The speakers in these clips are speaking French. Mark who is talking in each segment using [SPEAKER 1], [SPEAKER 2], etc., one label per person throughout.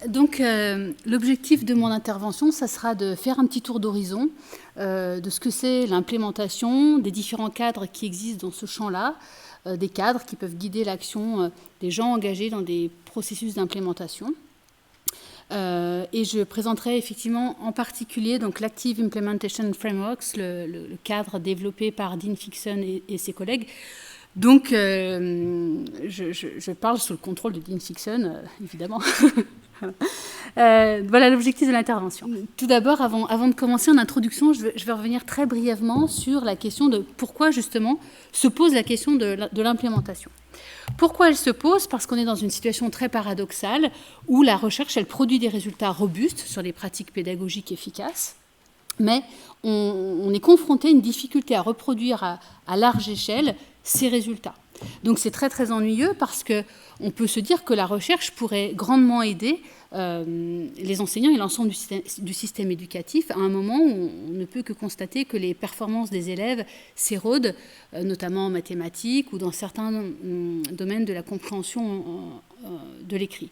[SPEAKER 1] Donc, l'objectif de mon intervention, ça sera de faire un petit tour d'horizon de ce que c'est l'implémentation des différents cadres qui existent dans ce champ-là, des cadres qui peuvent guider l'action des gens engagés dans des processus d'implémentation. Et je présenterai effectivement en particulier donc l'Active Implementation Frameworks, le cadre développé par Dean Fixon et ses collègues. Donc, je parle sous le contrôle de Dean Fixon, évidemment. Voilà l'objectif de l'intervention. Tout d'abord, avant de commencer en introduction, je vais revenir très brièvement sur la question de pourquoi justement se pose la question de l'implémentation. Pourquoi elle se pose? Parce qu'on est dans une situation très paradoxale où la recherche, elle produit des résultats robustes sur les pratiques pédagogiques efficaces, mais on est confronté à une difficulté à reproduire à large échelle ces résultats. Donc c'est très très ennuyeux parce qu'on peut se dire que la recherche pourrait grandement aider les enseignants et l'ensemble du système éducatif à un moment où on ne peut que constater que les performances des élèves s'érodent, notamment en mathématiques ou dans certains domaines de la compréhension de l'écrit.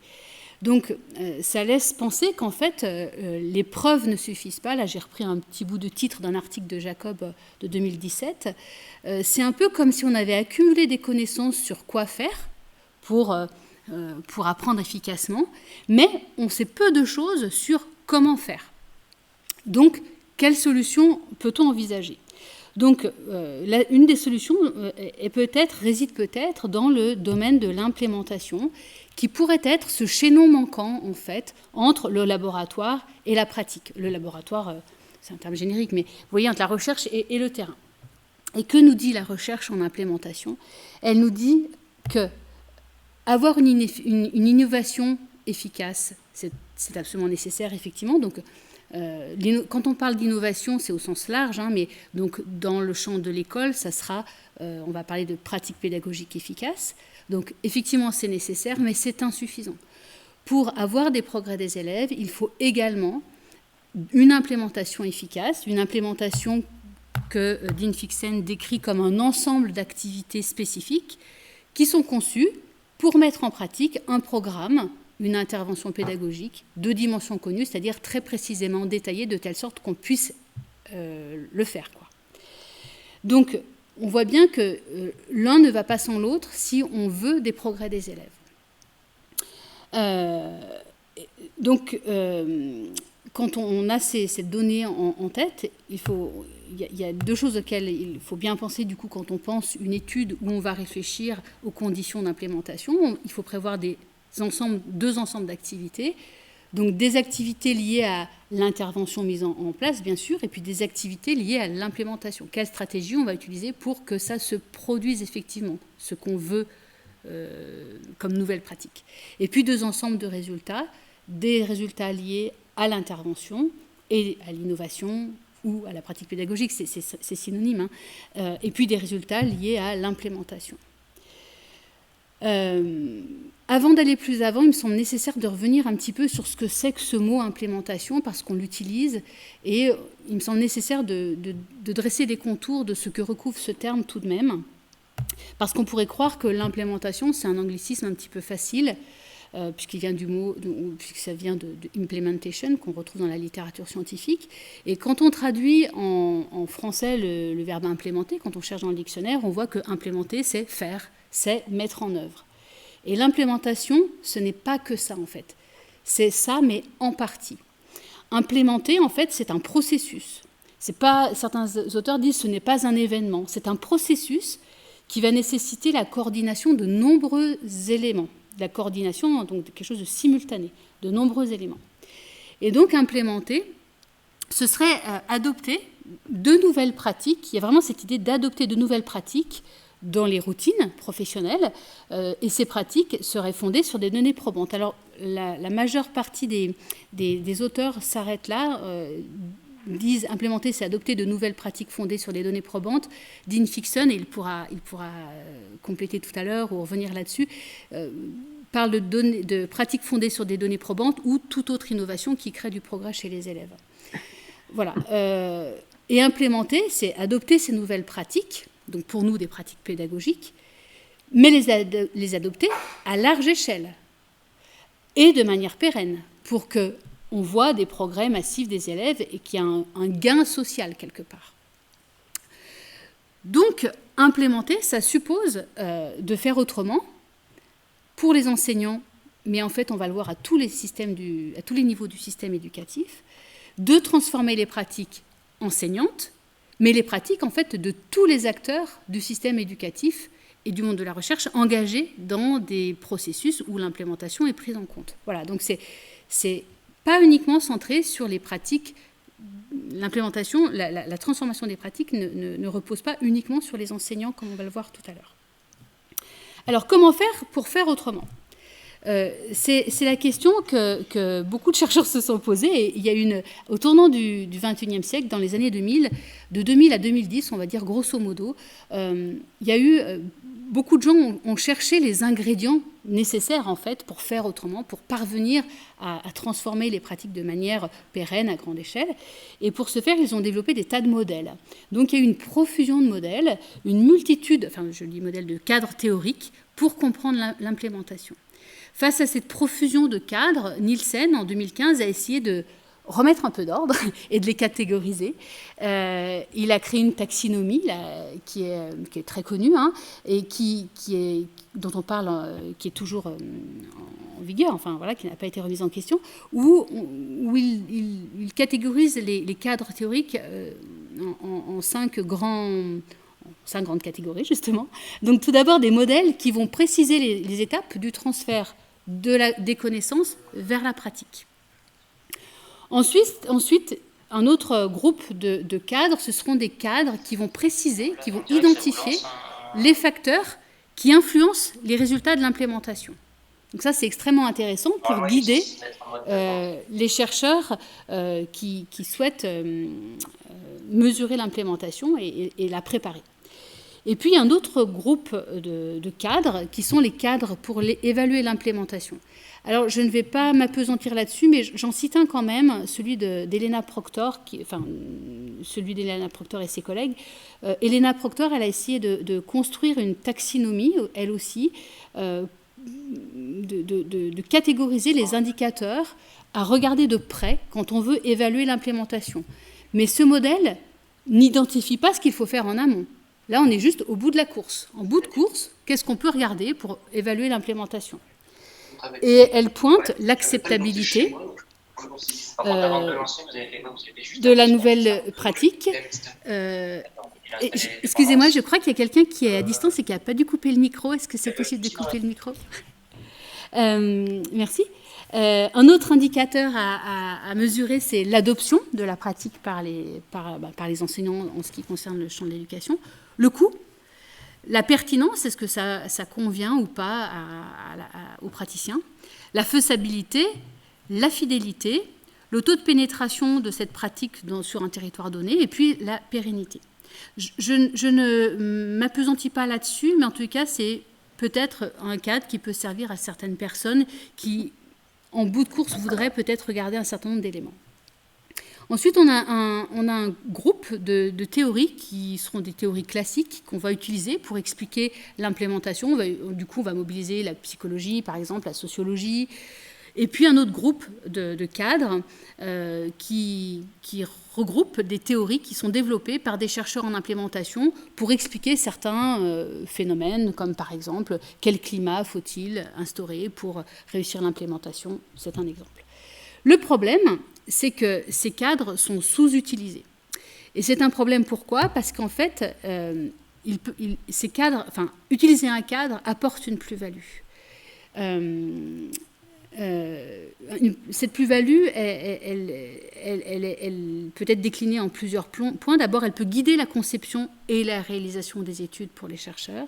[SPEAKER 1] Donc ça laisse penser qu'en fait les preuves ne suffisent pas. Là j'ai repris un petit bout de titre d'un article de Jacob de 2017. C'est un peu comme si on avait accumulé des connaissances sur quoi faire pour apprendre efficacement, mais on sait peu de choses sur comment faire. Donc quelle solution peut-on envisager? Donc, une des solutions réside peut-être dans le domaine de l'implémentation, qui pourrait être ce chaînon manquant, en fait, entre le laboratoire et la pratique. Le laboratoire, c'est un terme générique, mais vous voyez, entre la recherche et le terrain. Et que nous dit la recherche en implémentation? Elle nous dit que avoir une innovation efficace, c'est absolument nécessaire, effectivement. Donc, quand on parle d'innovation, c'est au sens large, hein, mais donc dans le champ de l'école, ça sera, on va parler de pratiques pédagogiques efficaces. Donc effectivement, c'est nécessaire, mais c'est insuffisant. Pour avoir des progrès des élèves, il faut également une implémentation efficace, une implémentation que Dean Fixon décrit comme un ensemble d'activités spécifiques qui sont conçues pour mettre en pratique un programme, une intervention pédagogique de dimension connue, c'est-à-dire très précisément détaillée de telle sorte qu'on puisse le faire, quoi. Donc, on voit bien que l'un ne va pas sans l'autre si on veut des progrès des élèves. Quand on a ces données en tête, il y a deux choses auxquelles il faut bien penser du coup quand on pense une étude où on va réfléchir aux conditions d'implémentation. Il faut prévoir deux ensembles d'activités. Donc des activités liées à l'intervention mise en place, bien sûr, et puis des activités liées à l'implémentation. Quelle stratégie on va utiliser pour que ça se produise effectivement, ce qu'on veut comme nouvelle pratique. Et puis deux ensembles de résultats, des résultats liés à l'intervention et à l'innovation ou à la pratique pédagogique, c'est synonyme, hein, et puis des résultats liés à l'implémentation. Avant d'aller plus avant, il me semble nécessaire de revenir un petit peu sur ce que c'est que ce mot implémentation, parce qu'on l'utilise, et il me semble nécessaire de dresser les contours de ce que recouvre ce terme tout de même, parce qu'on pourrait croire que l'implémentation, c'est un anglicisme un petit peu facile, puisque ça vient de implementation, qu'on retrouve dans la littérature scientifique. Et quand on traduit en français le verbe implémenter, quand on cherche dans le dictionnaire, on voit que implémenter, c'est faire, c'est mettre en œuvre. Et l'implémentation, ce n'est pas que ça, en fait. C'est ça, mais en partie. Implémenter, en fait, c'est un processus. Certains auteurs disent que ce n'est pas un événement. C'est un processus qui va nécessiter la coordination de nombreux éléments. La coordination, donc quelque chose de simultané, de nombreux éléments. Et donc, implémenter, ce serait adopter de nouvelles pratiques. Il y a vraiment cette idée d'adopter de nouvelles pratiques dans les routines professionnelles, et ces pratiques seraient fondées sur des données probantes. Alors, la majeure partie des auteurs s'arrêtent là, disent implémenter, c'est adopter de nouvelles pratiques fondées sur des données probantes. Dean Fixon, et il pourra compléter tout à l'heure ou revenir là-dessus, parle de pratiques fondées sur des données probantes ou toute autre innovation qui crée du progrès chez les élèves. Voilà. Et implémenter, c'est adopter ces nouvelles pratiques, donc pour nous des pratiques pédagogiques, mais les adopter à large échelle et de manière pérenne. pour qu'on voit des progrès massifs des élèves et qu'il y a un gain social quelque part. Donc, implémenter, ça suppose de faire autrement pour les enseignants, mais en fait, on va le voir à tous les niveaux du système éducatif, de transformer les pratiques enseignantes, mais les pratiques, en fait, de tous les acteurs du système éducatif et du monde de la recherche engagés dans des processus où l'implémentation est prise en compte. Voilà, donc c'est pas uniquement centré sur les pratiques. L'implémentation, la transformation des pratiques ne repose pas uniquement sur les enseignants, comme on va le voir tout à l'heure. Alors, comment faire pour faire autrement ? C'est la question que beaucoup de chercheurs se sont posés. Et il y a au tournant du XXIe siècle, dans les années 2000, de 2000 à 2010, on va dire grosso modo, il y a eu beaucoup de gens ont cherché les ingrédients nécessaires en fait pour faire autrement, pour parvenir à transformer les pratiques de manière pérenne à grande échelle. Et pour ce faire, ils ont développé des tas de modèles. Donc il y a eu une profusion de modèles, une multitude, enfin je dis modèles de cadres théoriques pour comprendre l'implémentation. Face à cette profusion de cadres, Nielsen, en 2015, a essayé de remettre un peu d'ordre et de les catégoriser. Il a créé une taxinomie là, qui est très connue et dont on parle, qui est toujours en vigueur, enfin voilà, qui n'a pas été remise en question, où il catégorise les cadres théoriques en cinq grandes catégories, justement. Donc tout d'abord des modèles qui vont préciser les étapes du transfert des connaissances vers la pratique. Ensuite, un autre groupe de cadres, ce seront des cadres qui vont préciser, qui vont identifier les facteurs qui influencent les résultats de l'implémentation. Donc ça, c'est extrêmement intéressant pour guider les chercheurs qui souhaitent mesurer l'implémentation et la préparer. Et puis, il y a un autre groupe de cadres qui sont les cadres pour évaluer l'implémentation. Alors, je ne vais pas m'appesantir là-dessus, mais j'en cite un quand même, celui d'Elena Proctor, celui d'Elena Proctor et ses collègues. Elena Proctor, elle a essayé de construire une taxinomie, elle aussi, de catégoriser les indicateurs à regarder de près quand on veut évaluer l'implémentation. Mais ce modèle n'identifie pas ce qu'il faut faire en amont. Là, on est juste au bout de la course. En bout de course, qu'est-ce qu'on peut regarder pour évaluer l'implémentation ? Et elle pointe l'acceptabilité de la nouvelle pratique. Excusez-moi, je crois qu'il y a quelqu'un qui est à distance et qui n'a pas dû couper le micro. Est-ce que c'est possible de couper le micro ? Merci. Un autre indicateur à mesurer, c'est l'adoption de la pratique par les enseignants en ce qui concerne le champ de l'éducation. Le coût, la pertinence, est-ce que ça convient ou pas aux praticiens, la faisabilité, la fidélité, le taux de pénétration de cette pratique sur un territoire donné, et puis la pérennité. Je ne m'appesantis pas là-dessus, mais en tout cas, c'est peut-être un cadre qui peut servir à certaines personnes qui, en bout de course, voudraient peut-être regarder un certain nombre d'éléments. Ensuite, on a un groupe de théories qui seront des théories classiques qu'on va utiliser pour expliquer l'implémentation. Du coup, on va mobiliser la psychologie, par exemple, la sociologie. Et puis un autre groupe de cadres qui regroupe des théories qui sont développées par des chercheurs en implémentation pour expliquer certains phénomènes, comme par exemple, quel climat faut-il instaurer pour réussir l'implémentation. C'est un exemple. Le problème, c'est que ces cadres sont sous-utilisés. Et c'est un problème pourquoi ? Parce qu'en fait, ces cadres, utiliser un cadre apporte une plus-value. Cette plus-value, elle peut être déclinée en plusieurs points. D'abord, elle peut guider la conception et la réalisation des études pour les chercheurs.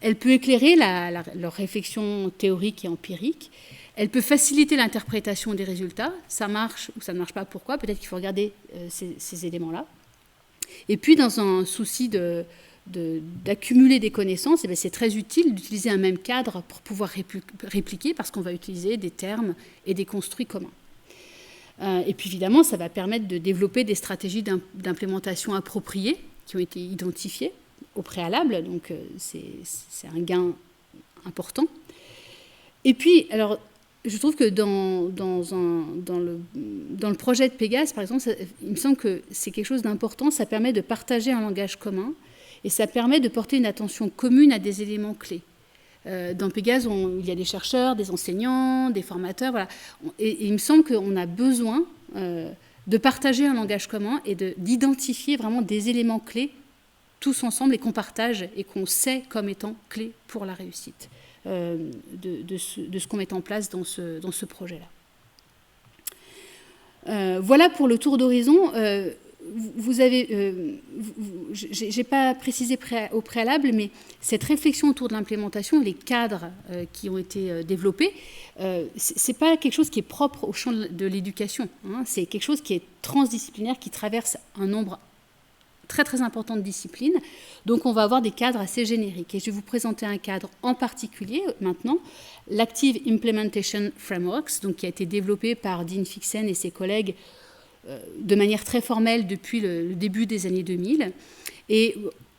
[SPEAKER 1] Elle peut éclairer leur réflexion théorique et empirique. Elle peut faciliter l'interprétation des résultats. Ça marche ou ça ne marche pas. Pourquoi ? Peut-être qu'il faut regarder ces éléments-là. Et puis, dans un souci d'accumuler des connaissances, c'est très utile d'utiliser un même cadre pour pouvoir répliquer parce qu'on va utiliser des termes et des construits communs. Et puis, évidemment, ça va permettre de développer des stratégies d'implémentation appropriées qui ont été identifiées au préalable. Donc, c'est un gain important. Et puis, alors, je trouve que dans le projet de Pégase, par exemple, il me semble que c'est quelque chose d'important. Ça permet de partager un langage commun et ça permet de porter une attention commune à des éléments clés. Dans Pégase, il y a des chercheurs, des enseignants, des formateurs. Voilà. Et il me semble qu'on a besoin de partager un langage commun et d'identifier vraiment des éléments clés tous ensemble et qu'on partage et qu'on sait comme étant clés pour la réussite de ce qu'on met en place dans ce projet-là. Voilà pour le tour d'horizon. Vous avez, j'ai pas précisé au préalable, mais cette réflexion autour de l'implémentation, les cadres qui ont été développés, c'est pas quelque chose qui est propre au champ de l'éducation. Hein, c'est quelque chose qui est transdisciplinaire, qui traverse un nombre très très important de disciplines. Donc on va avoir des cadres assez génériques. Et je vais vous présenter un cadre en particulier maintenant, l'Active Implementation Frameworks, donc qui a été développé par Dean Fixen et ses collègues de manière très formelle depuis le début des années 2000. Et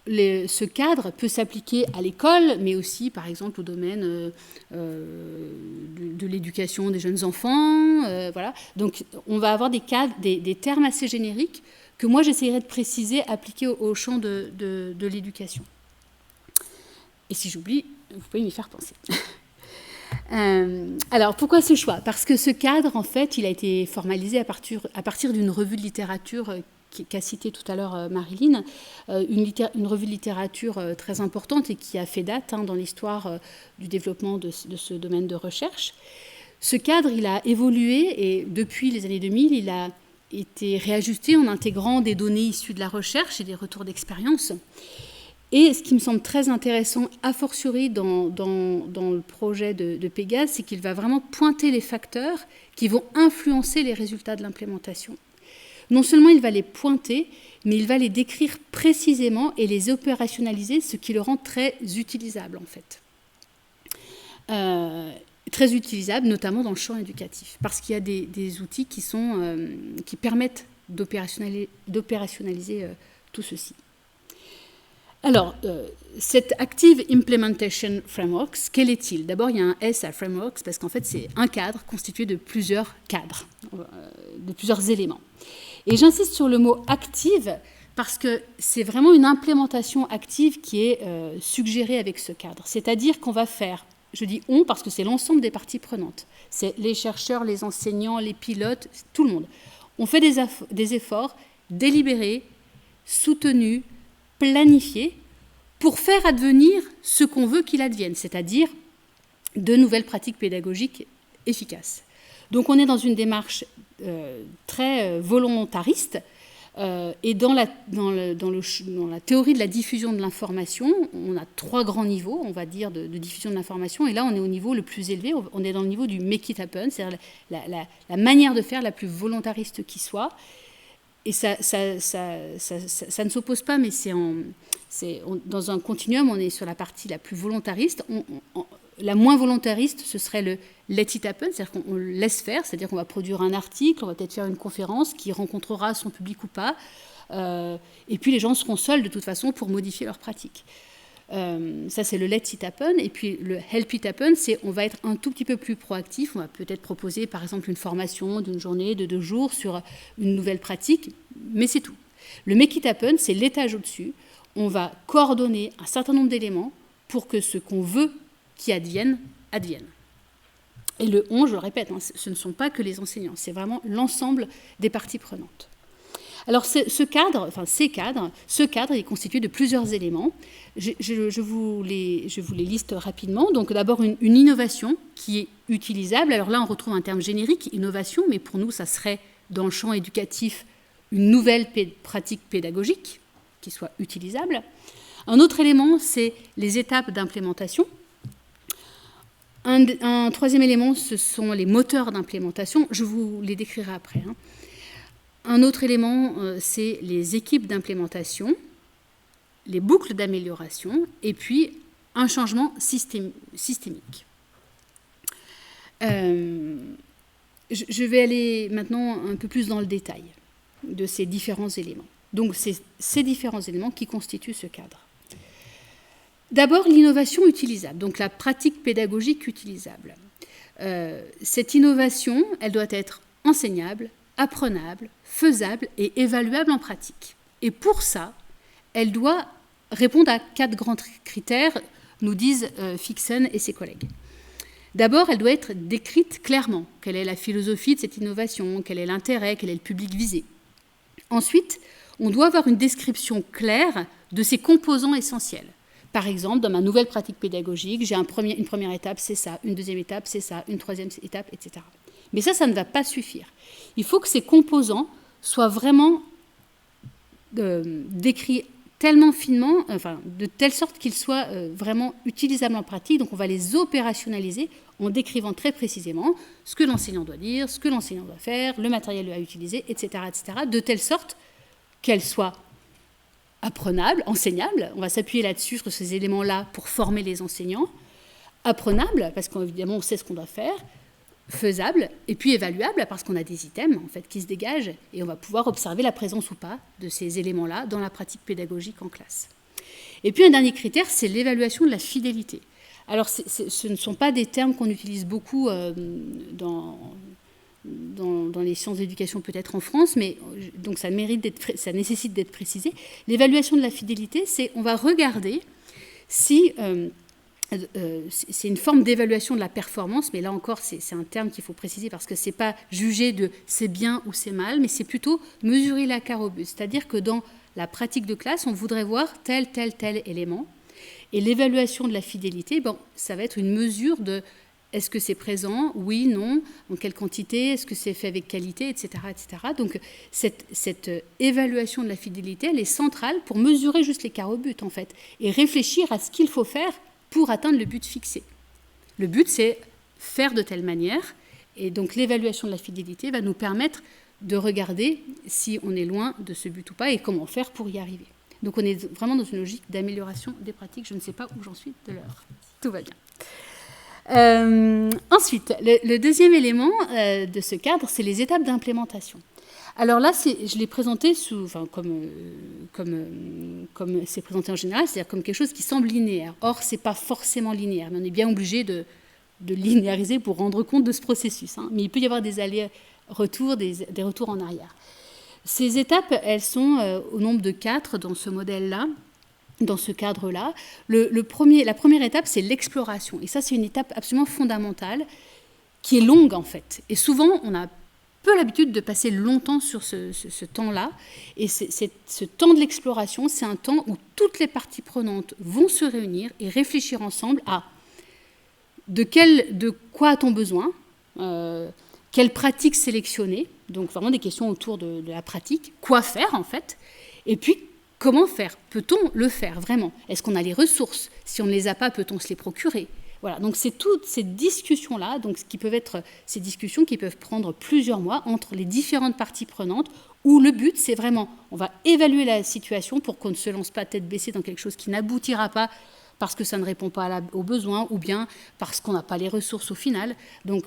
[SPEAKER 1] ce cadre peut s'appliquer à l'école, mais aussi, par exemple, au domaine de l'éducation des jeunes enfants. Voilà. Donc, on va avoir des cadres, des termes assez génériques que moi, j'essaierai de préciser, appliqués au champ de l'éducation. Et si j'oublie, vous pouvez m'y faire penser. Alors, pourquoi ce choix? Parce que ce cadre, en fait, il a été formalisé à partir d'une revue de littérature qu'a citée tout à l'heure Marilyn, une revue de littérature très importante et qui a fait date dans l'histoire du développement de ce domaine de recherche. Ce cadre, il a évolué et depuis les années 2000, il a été réajusté en intégrant des données issues de la recherche et des retours d'expérience. Et ce qui me semble très intéressant, a fortiori dans le projet de Pégase, c'est qu'il va vraiment pointer les facteurs qui vont influencer les résultats de l'implémentation. Non seulement il va les pointer, mais il va les décrire précisément et les opérationnaliser, ce qui le rend très utilisable en fait. Très utilisable, notamment dans le champ éducatif, parce qu'il y a des outils qui permettent d'opérationnaliser tout ceci. Alors, cet Active Implementation Frameworks, quel est-il? D'abord, il y a un S à Frameworks, parce qu'en fait, c'est un cadre constitué de plusieurs cadres, de plusieurs éléments. Et j'insiste sur le mot « active », parce que c'est vraiment une implémentation active qui est suggérée avec ce cadre. C'est-à-dire qu'on va faire, je dis « on » parce que c'est l'ensemble des parties prenantes. C'est les chercheurs, les enseignants, les pilotes, tout le monde. On fait des efforts délibérés, soutenus, planifiés, pour faire advenir ce qu'on veut qu'il advienne, c'est-à-dire de nouvelles pratiques pédagogiques efficaces. Donc on est dans une démarche très volontariste, et dans la théorie de la diffusion de l'information, on a 3 grands niveaux, on va dire, de diffusion de l'information, et là on est au niveau le plus élevé, on est dans le niveau du make it happen, c'est-à-dire la manière de faire la plus volontariste qui soit. Et ça ne s'oppose pas, mais dans un continuum, on est sur la partie la plus volontariste. La moins volontariste, ce serait le let it happen, c'est-à-dire qu'on laisse faire, c'est-à-dire qu'on va produire un article, on va peut-être faire une conférence qui rencontrera son public ou pas, et puis les gens seront seuls de toute façon pour modifier leurs pratiques. Ça, c'est le let it happen. Et puis le help it happen, c'est on va être un tout petit peu plus proactif. On va peut-être proposer, par exemple, une formation d'une journée, de 2 jours sur une nouvelle pratique, mais c'est tout. Le make it happen, c'est l'étage au-dessus. On va coordonner un certain nombre d'éléments pour que ce qu'on veut qui advienne, advienne. Et le on, je le répète, ce ne sont pas que les enseignants, c'est vraiment l'ensemble des parties prenantes. Alors ce cadre est constitué de plusieurs éléments. Je vous les liste rapidement. Donc d'abord une innovation qui est utilisable. Alors là on retrouve un terme générique, innovation, mais pour nous ça serait dans le champ éducatif une nouvelle pratique pédagogique qui soit utilisable. Un autre élément, c'est les étapes d'implémentation. Un troisième élément, ce sont les moteurs d'implémentation. Je vous les décrirai après. Un autre élément, c'est les équipes d'implémentation, les boucles d'amélioration, et puis un changement systémique. Je vais aller maintenant un peu plus dans le détail de ces différents éléments. Donc, c'est ces différents éléments qui constituent ce cadre. D'abord, l'innovation utilisable, donc la pratique pédagogique utilisable. cette innovation, elle doit être enseignable, apprenable, faisable et évaluable en pratique. Et pour ça, elle doit répondre à 4 grands critères, nous disent Fixen et ses collègues. D'abord, elle doit être décrite clairement. Quelle est la philosophie de cette innovation? Quel est l'intérêt? Quel est le public visé? Ensuite, on doit avoir une description claire de ses composants essentiels. Par exemple, dans ma nouvelle pratique pédagogique, j'ai une première étape, c'est ça, une deuxième étape, c'est ça, une troisième étape, etc. Mais ça ne va pas suffire. Il faut que ces composants soient vraiment décrits tellement finement, de telle sorte qu'ils soient vraiment utilisables en pratique. Donc on va les opérationnaliser en décrivant très précisément ce que l'enseignant doit dire, ce que l'enseignant doit faire, le matériel à utiliser, etc., de telle sorte qu'elles soient apprenables, enseignables. On va s'appuyer là-dessus, sur ces éléments-là, pour former les enseignants. Apprenables, parce qu'évidemment on sait ce qu'on doit faire. Faisable, et puis évaluable, parce qu'on a des items en fait, qui se dégagent, et on va pouvoir observer la présence ou pas de ces éléments-là dans la pratique pédagogique en classe. Et puis un dernier critère, c'est l'évaluation de la fidélité. Alors ce ne sont pas des termes qu'on utilise beaucoup dans les sciences d'éducation peut-être en France, mais donc ça nécessite d'être précisé. L'évaluation de la fidélité, c'est on va regarder si... c'est une forme d'évaluation de la performance, mais là encore, c'est un terme qu'il faut préciser parce que ce n'est pas juger de c'est bien ou c'est mal, mais c'est plutôt mesurer la carre au but. C'est-à-dire que dans la pratique de classe, on voudrait voir tel élément. Et l'évaluation de la fidélité, ça va être une mesure de est-ce que c'est présent, oui, non, en quelle quantité, est-ce que c'est fait avec qualité, etc. Donc cette évaluation de la fidélité, elle est centrale pour mesurer juste les carres au but, en fait, et réfléchir à ce qu'il faut faire pour atteindre le but fixé. Le but, c'est faire de telle manière, et donc l'évaluation de la fidélité va nous permettre de regarder si on est loin de ce but ou pas, et comment faire pour y arriver. Donc on est vraiment dans une logique d'amélioration des pratiques. Je ne sais pas où j'en suis de l'heure. Tout va bien. Ensuite, le deuxième élément de ce cadre, c'est les étapes d'implémentation. Alors là, je l'ai présenté comme c'est présenté en général, c'est-à-dire comme quelque chose qui semble linéaire. Or, ce n'est pas forcément linéaire, mais on est bien obligé de linéariser pour rendre compte de ce processus. Mais il peut y avoir des allers-retours, des retours en arrière. Ces étapes, elles sont au nombre de 4 dans ce modèle-là, dans ce cadre-là. La première étape, c'est l'exploration. Et ça, c'est une étape absolument fondamentale qui est longue, en fait. Et souvent, on a peu l'habitude de passer longtemps sur ce temps-là. Et ce temps de l'exploration, c'est un temps où toutes les parties prenantes vont se réunir et réfléchir ensemble à de quoi a-t-on besoin, quelle pratique sélectionner, donc vraiment des questions autour de la pratique, quoi faire en fait, et puis comment faire, peut-on le faire vraiment, est-ce qu'on a les ressources, si on ne les a pas, peut-on se les procurer. Voilà, donc c'est toutes ces discussions-là, donc ces discussions qui peuvent prendre plusieurs mois entre les différentes parties prenantes, où le but, c'est vraiment, on va évaluer la situation pour qu'on ne se lance pas tête baissée dans quelque chose qui n'aboutira pas parce que ça ne répond pas aux besoins, ou bien parce qu'on n'a pas les ressources au final. Donc,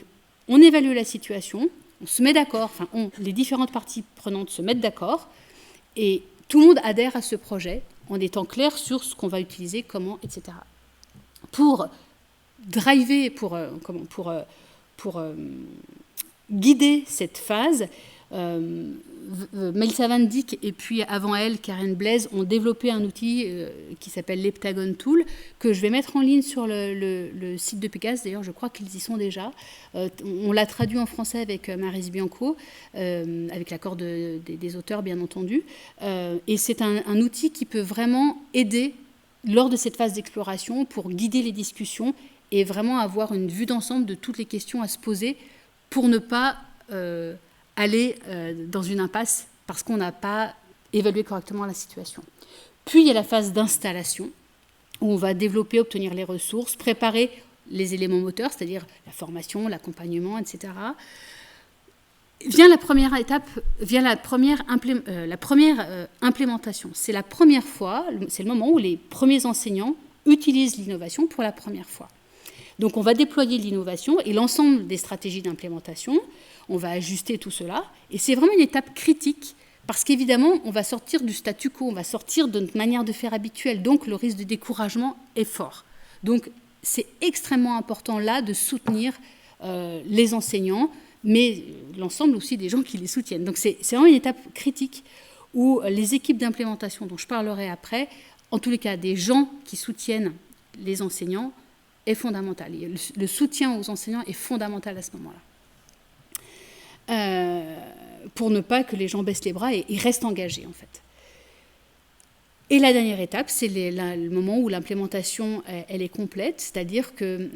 [SPEAKER 1] on évalue la situation, on se met d'accord, les différentes parties prenantes se mettent d'accord, et tout le monde adhère à ce projet en étant clair sur ce qu'on va utiliser, comment, etc. Pour driver, pour guider cette phase, Melissa Van Dijk et puis avant elle, Karen Blaise ont développé un outil qui s'appelle l'Heptagon Tool, que je vais mettre en ligne sur le site de Pégase. D'ailleurs, je crois qu'ils y sont déjà. On l'a traduit en français avec Maryse Bianco, avec l'accord des auteurs, bien entendu. Et c'est un outil qui peut vraiment aider lors de cette phase d'exploration pour guider les discussions et vraiment avoir une vue d'ensemble de toutes les questions à se poser pour ne pas aller dans une impasse parce qu'on n'a pas évalué correctement la situation. Puis il y a la phase d'installation où on va développer, obtenir les ressources, préparer les éléments moteurs, c'est-à-dire la formation, l'accompagnement, etc. Vient la première étape, vient la première implémentation. C'est la première fois, c'est le moment où les premiers enseignants utilisent l'innovation pour la première fois. Donc on va déployer l'innovation et l'ensemble des stratégies d'implémentation, on va ajuster tout cela, et c'est vraiment une étape critique, parce qu'évidemment, on va sortir du statu quo, on va sortir de notre manière de faire habituelle, donc le risque de découragement est fort. Donc c'est extrêmement important là de soutenir les enseignants, mais l'ensemble aussi des gens qui les soutiennent. Donc c'est vraiment une étape critique où les équipes d'implémentation, dont je parlerai après, en tous les cas des gens qui soutiennent les enseignants, est fondamental. Le soutien aux enseignants est fondamental à ce moment-là. Pour ne pas que les gens baissent les bras et restent engagés, en fait. Et la dernière étape, c'est le moment où l'implémentation elle est complète, c'est-à-dire que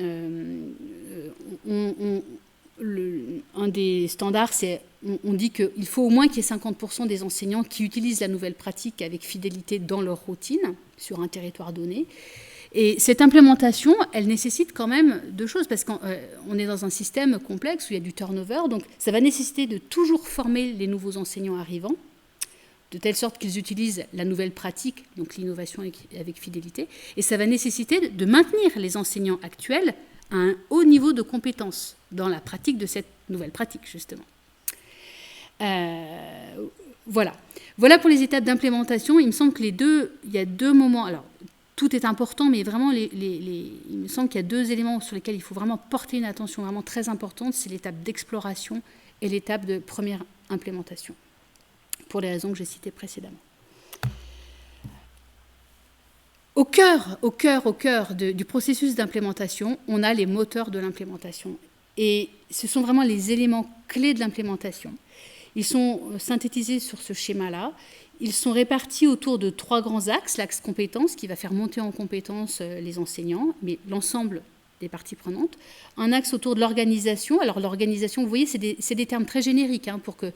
[SPEAKER 1] un des standards, c'est on dit qu'il faut au moins qu'il y ait 50% des enseignants qui utilisent la nouvelle pratique avec fidélité dans leur routine sur un territoire donné. Et cette implémentation, elle nécessite quand même deux choses, parce qu'on est dans un système complexe où il y a du turnover, donc ça va nécessiter de toujours former les nouveaux enseignants arrivants, de telle sorte qu'ils utilisent la nouvelle pratique, donc l'innovation avec fidélité, et ça va nécessiter de maintenir les enseignants actuels à un haut niveau de compétence dans la pratique de cette nouvelle pratique, justement. Voilà pour les étapes d'implémentation. Il me semble que il y a deux moments, alors tout est important, mais vraiment, il me semble qu'il y a deux éléments sur lesquels il faut vraiment porter une attention vraiment très importante, c'est l'étape d'exploration et l'étape de première implémentation, pour les raisons que j'ai citées précédemment. Au cœur du processus d'implémentation, on a les moteurs de l'implémentation. Et ce sont vraiment les éléments clés de l'implémentation. Ils sont synthétisés sur ce schéma-là. Ils sont répartis autour de trois grands axes. L'axe compétences, qui va faire monter en compétences les enseignants, mais l'ensemble des parties prenantes. Un axe autour de l'organisation. Alors l'organisation, vous voyez, c'est des termes très génériques pour que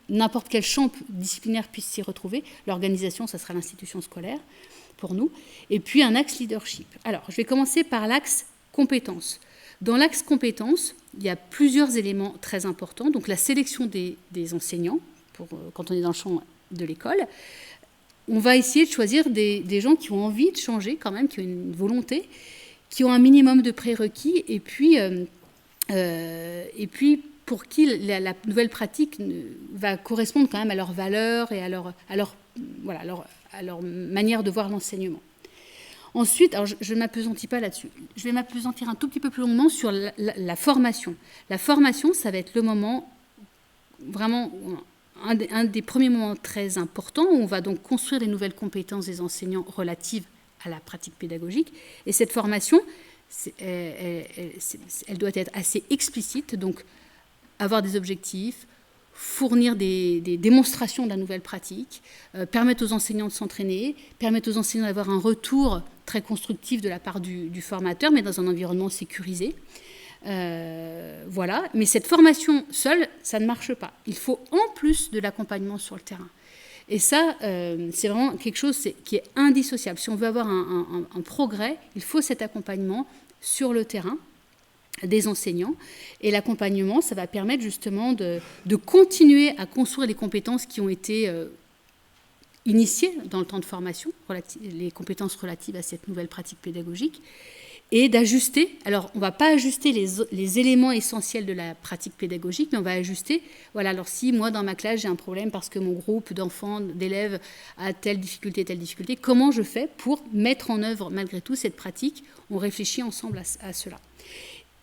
[SPEAKER 1] n'importe quel champ disciplinaire puisse s'y retrouver. L'organisation, ça sera l'institution scolaire pour nous. Et puis un axe leadership. Alors, je vais commencer par l'axe compétences. Dans l'axe compétences, il y a plusieurs éléments très importants. Donc la sélection des enseignants, quand on est dans le champ de l'école. On va essayer de choisir des gens qui ont envie de changer quand même, qui ont une volonté, qui ont un minimum de prérequis, et puis pour qui la nouvelle pratique va correspondre quand même à leurs valeurs et à leur manière de voir l'enseignement. Ensuite, alors je ne m'appesantis pas là-dessus, je vais m'appesantir un tout petit peu plus longuement sur la formation. La formation, ça va être le moment, vraiment, un des premiers moments très importants où on va donc construire les nouvelles compétences des enseignants relatives à la pratique pédagogique. Et cette formation, elle doit être assez explicite, donc avoir des objectifs, fournir des démonstrations de la nouvelle pratique, permettre aux enseignants de s'entraîner, permettre aux enseignants d'avoir un retour très constructif de la part du formateur, mais dans un environnement sécurisé. Voilà. Mais cette formation seule, ça ne marche pas. Il faut en plus de l'accompagnement sur le terrain. Et ça, c'est vraiment quelque chose qui est indissociable. Si on veut avoir un progrès, il faut cet accompagnement sur le terrain des enseignants. Et l'accompagnement, ça va permettre justement de continuer à construire les compétences qui ont été initiées dans le temps de formation, les compétences relatives à cette nouvelle pratique pédagogique, et d'ajuster. Alors, on ne va pas ajuster les éléments essentiels de la pratique pédagogique, mais on va ajuster. Voilà, alors si moi, dans ma classe, j'ai un problème parce que mon groupe d'enfants, d'élèves a telle difficulté, comment je fais pour mettre en œuvre malgré tout cette pratique? On réfléchit ensemble à cela.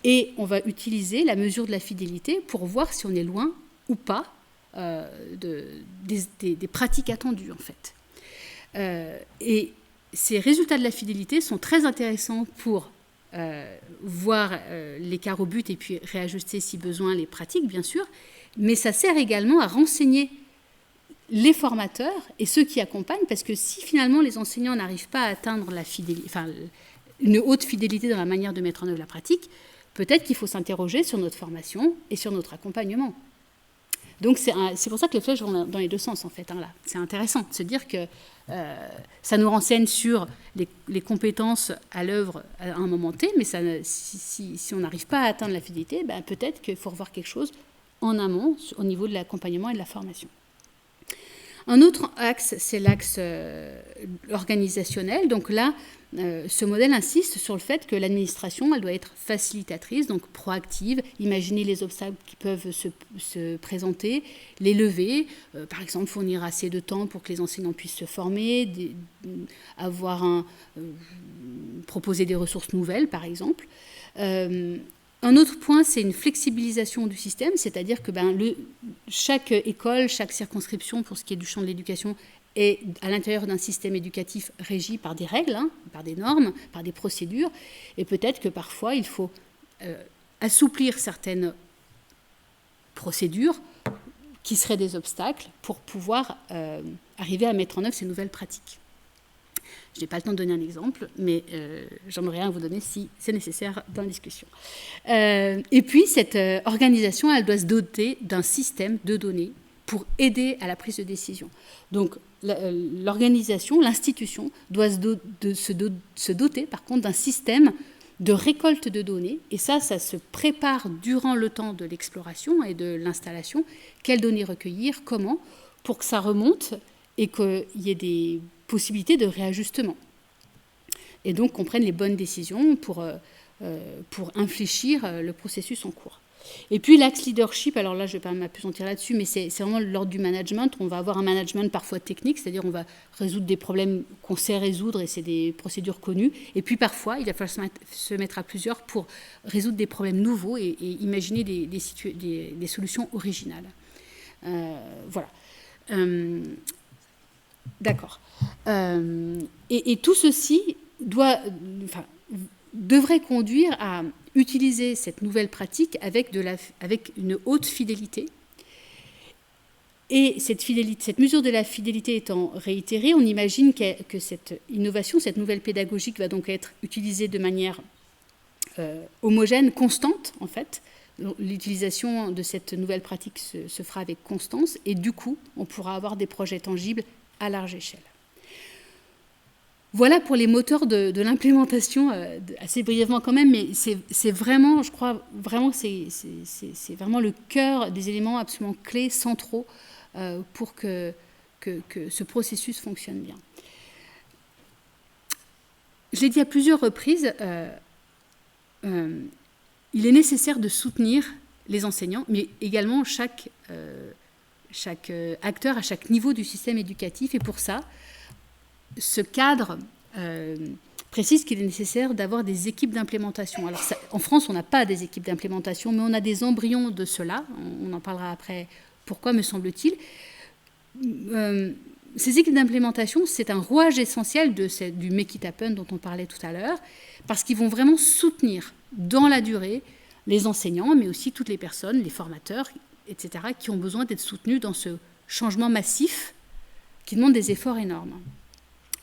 [SPEAKER 1] Et on va utiliser la mesure de la fidélité pour voir si on est loin ou pas des pratiques attendues, en fait. Et ces résultats de la fidélité sont très intéressants pour voir l'écart au but et puis réajuster si besoin les pratiques, bien sûr, mais ça sert également à renseigner les formateurs et ceux qui accompagnent, parce que si finalement les enseignants n'arrivent pas à atteindre une haute fidélité dans la manière de mettre en œuvre la pratique, peut-être qu'il faut s'interroger sur notre formation et sur notre accompagnement. Donc c'est pour ça que les flèches vont dans les deux sens, en fait. Là. C'est intéressant de se dire que ça nous renseigne sur les compétences à l'œuvre à un moment T, mais si on n'arrive pas à atteindre la fidélité, peut-être qu'il faut revoir quelque chose en amont au niveau de l'accompagnement et de la formation. Un autre axe, c'est l'axe organisationnel. Donc là, ce modèle insiste sur le fait que l'administration, elle doit être facilitatrice, donc proactive, imaginer les obstacles qui peuvent se présenter, les lever, par exemple fournir assez de temps pour que les enseignants puissent se former, proposer des ressources nouvelles, par exemple. Un autre point, c'est une flexibilisation du système, c'est-à-dire que chaque école, chaque circonscription, pour ce qui est du champ de l'éducation, est à l'intérieur d'un système éducatif régi par des règles, par des normes, par des procédures, et peut-être que parfois il faut assouplir certaines procédures qui seraient des obstacles pour pouvoir arriver à mettre en œuvre ces nouvelles pratiques. Je n'ai pas le temps de donner un exemple, mais j'en aurai un à vous donner si c'est nécessaire dans la discussion. Et puis, cette organisation, elle doit se doter d'un système de données pour aider à la prise de décision. Donc, l'organisation, l'institution, doit se doter, par contre, d'un système de récolte de données. Et ça se prépare durant le temps de l'exploration et de l'installation. Quelles données recueillir, comment, pour que ça remonte et qu'il y ait des possibilités de réajustement. Et donc qu'on prenne les bonnes décisions pour infléchir le processus en cours. Et puis l'axe leadership, alors là je ne vais pas m'appesantir là-dessus, mais c'est vraiment l'ordre du management. On va avoir un management parfois technique, c'est-à-dire on va résoudre des problèmes qu'on sait résoudre et c'est des procédures connues. Et puis parfois il va falloir se mettre à plusieurs pour résoudre des problèmes nouveaux et imaginer des solutions originales. Voilà. D'accord. Et tout ceci devrait conduire à utiliser cette nouvelle pratique avec une haute fidélité. Et cette mesure de la fidélité étant réitérée, on imagine que cette innovation, cette nouvelle pédagogique va donc être utilisée de manière homogène, constante en fait. L'utilisation de cette nouvelle pratique se fera avec constance et du coup, on pourra avoir des projets tangibles à large échelle. Voilà pour les moteurs de l'implémentation, assez brièvement quand même, mais c'est vraiment, je crois, vraiment, c'est vraiment le cœur des éléments absolument clés, centraux, pour que ce processus fonctionne bien. Je l'ai dit à plusieurs reprises, il est nécessaire de soutenir les enseignants, mais également chaque acteur à chaque niveau du système éducatif. Et pour ça, ce cadre précise qu'il est nécessaire d'avoir des équipes d'implémentation. Alors, en France, on n'a pas des équipes d'implémentation, mais on a des embryons de cela. On en parlera après. Pourquoi, me semble-t-il. Ces équipes d'implémentation, c'est un rouage essentiel du Make It Happen dont on parlait tout à l'heure, parce qu'ils vont vraiment soutenir dans la durée les enseignants, mais aussi toutes les personnes, les formateurs, etc., qui ont besoin d'être soutenus dans ce changement massif qui demande des efforts énormes.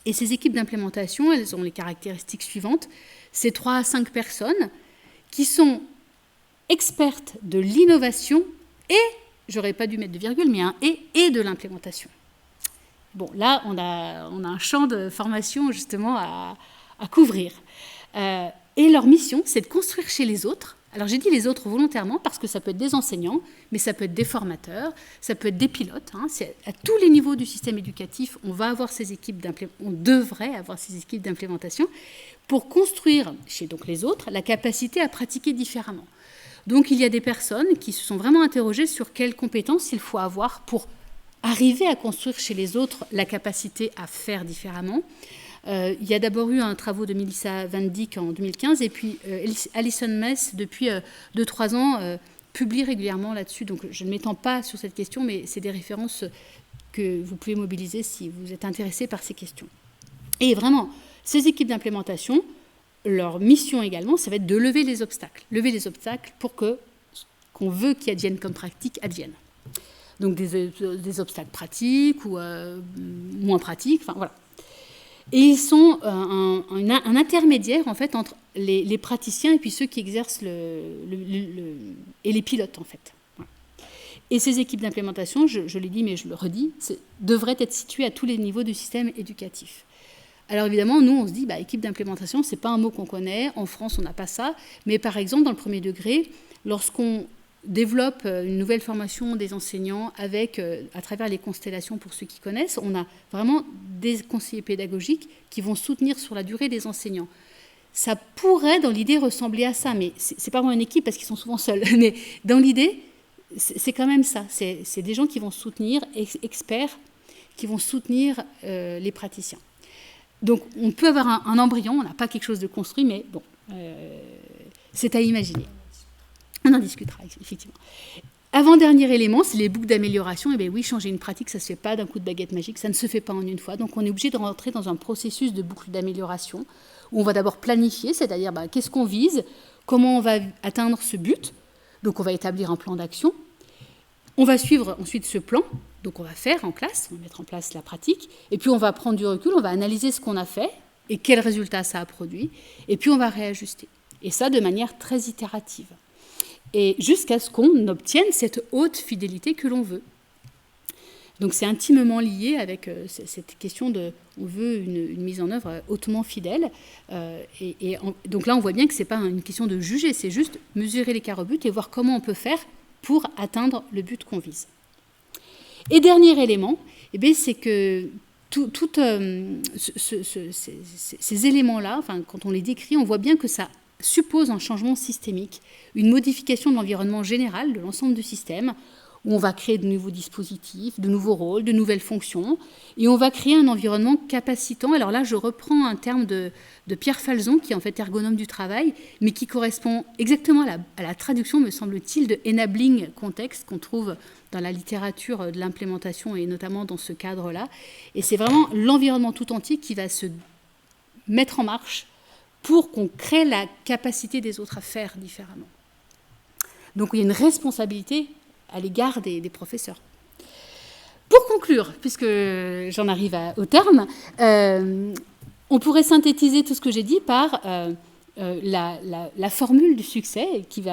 [SPEAKER 1] Et ces équipes d'implémentation, elles ont les caractéristiques suivantes. C'est 3 à 5 personnes qui sont expertes de l'innovation et, j'aurais pas dû mettre de virgule, mais un et de l'implémentation. Bon, là, on a un champ de formation justement à couvrir. Et leur mission, c'est de construire chez les autres. Alors j'ai dit les autres volontairement parce que ça peut être des enseignants, mais ça peut être des formateurs, ça peut être des pilotes. C'est à tous les niveaux du système éducatif, on devrait avoir ces équipes d'implémentation pour construire chez donc les autres la capacité à pratiquer différemment. Donc il y a des personnes qui se sont vraiment interrogées sur quelles compétences il faut avoir pour arriver à construire chez les autres la capacité à faire différemment. Il y a d'abord eu un travaux de Melissa Van Dijk en 2015 et puis Alison Mess, depuis 2-3 ans, publie régulièrement là-dessus. Donc je ne m'étends pas sur cette question, mais c'est des références que vous pouvez mobiliser si vous êtes intéressé par ces questions. Et vraiment, ces équipes d'implémentation, leur mission également, ça va être de lever les obstacles. Lever les obstacles pour qu'on veut qu'ils adviennent comme pratique adviennent. Donc des obstacles pratiques ou moins pratiques, enfin voilà. Et ils sont un intermédiaire en fait entre les praticiens et puis ceux qui exercent et les pilotes en fait. Voilà. Et ces équipes d'implémentation, je l'ai dit mais je le redis, devraient être situées à tous les niveaux du système éducatif. Alors évidemment, nous on se dit, équipe d'implémentation, c'est pas un mot qu'on connaît, en France on n'a pas ça, mais par exemple dans le premier degré, lorsqu'on développe une nouvelle formation des enseignants à travers les constellations pour ceux qui connaissent. On a vraiment des conseillers pédagogiques qui vont soutenir sur la durée des enseignants. Ça pourrait, dans l'idée, ressembler à ça, mais c'est pas vraiment une équipe parce qu'ils sont souvent seuls. Mais dans l'idée, c'est quand même ça. C'est des gens qui vont soutenir, experts, qui vont soutenir les praticiens. Donc, on peut avoir un embryon, on n'a pas quelque chose de construit, mais bon, c'est à imaginer. On en discutera, effectivement. Avant-dernier élément, c'est les boucles d'amélioration. Eh bien oui, changer une pratique, ça ne se fait pas d'un coup de baguette magique, ça ne se fait pas en une fois. Donc on est obligé de rentrer dans un processus de boucle d'amélioration où on va d'abord planifier, c'est-à-dire qu'est-ce qu'on vise, comment on va atteindre ce but. Donc on va établir un plan d'action. On va suivre ensuite ce plan, donc on va faire en classe, on va mettre en place la pratique, et puis on va prendre du recul, on va analyser ce qu'on a fait et quels résultats ça a produit, et puis on va réajuster. Et ça de manière très itérative. Et jusqu'à ce qu'on obtienne cette haute fidélité que l'on veut. Donc c'est intimement lié avec cette question de, on veut une mise en œuvre hautement fidèle. Donc là on voit bien que ce n'est pas une question de juger, c'est juste mesurer l'écart au but et voir comment on peut faire pour atteindre le but qu'on vise. Et dernier élément, c'est que ces éléments-là, quand on les décrit, on voit bien que ça suppose un changement systémique, une modification de l'environnement général, de l'ensemble du système, où on va créer de nouveaux dispositifs, de nouveaux rôles, de nouvelles fonctions, et on va créer un environnement capacitant. Alors là, je reprends un terme de Pierre Falzon, qui est en fait ergonome du travail, mais qui correspond exactement à la traduction, me semble-t-il, de enabling context qu'on trouve dans la littérature de l'implémentation, et notamment dans ce cadre-là. Et c'est vraiment l'environnement tout entier qui va se mettre en marche pour qu'on crée la capacité des autres à faire différemment. Donc il y a une responsabilité à l'égard des professeurs. Pour conclure, puisque j'en arrive au terme, on pourrait synthétiser tout ce que j'ai dit par la formule du succès, qui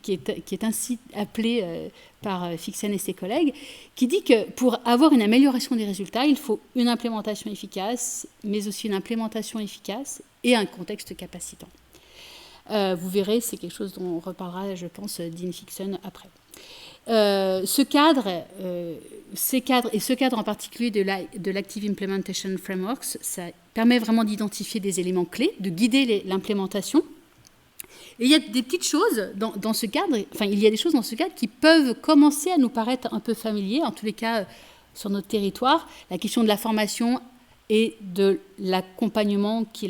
[SPEAKER 1] est ainsi appelée par Fixen et ses collègues, qui dit que pour avoir une amélioration des résultats, il faut une implémentation efficace, mais aussi une implémentation efficace et un contexte capacitant. Vous verrez, c'est quelque chose dont on reparlera, je pense, Dean Fixen après. Ce cadre en particulier de l'Active Implementation Frameworks, ça permet vraiment d'identifier des éléments clés, de guider l'implémentation. Et il y a des petites choses dans ce cadre, il y a des choses dans ce cadre qui peuvent commencer à nous paraître un peu familiers, en tous les cas sur notre territoire. La question de la formation et de l'accompagnement qui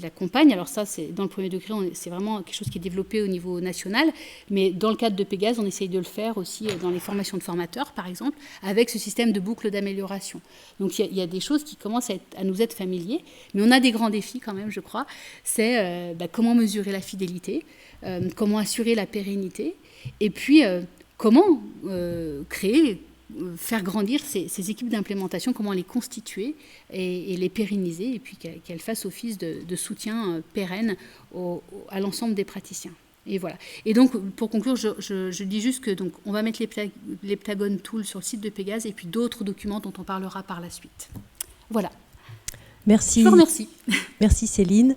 [SPEAKER 1] l'accompagne. Alors ça, c'est dans le premier degré, c'est vraiment quelque chose qui est développé au niveau national, mais dans le cadre de Pégase, on essaye de le faire aussi dans les formations de formateurs, par exemple, avec ce système de boucle d'amélioration. Donc il y a des choses qui commencent à nous être familiers, mais on a des grands défis quand même, je crois. C'est comment mesurer la fidélité, comment assurer la pérennité, et puis comment faire grandir ces équipes d'implémentation, comment les constituer et les pérenniser, et puis qu'elles fassent office de soutien pérenne à l'ensemble des praticiens. Et voilà. Et donc, pour conclure, je dis juste que donc, on va mettre l'Heptagon Tool sur le site de Pégase et puis d'autres documents dont on parlera par la suite. Voilà.
[SPEAKER 2] Merci.
[SPEAKER 1] Je vous remercie.
[SPEAKER 2] Merci Céline.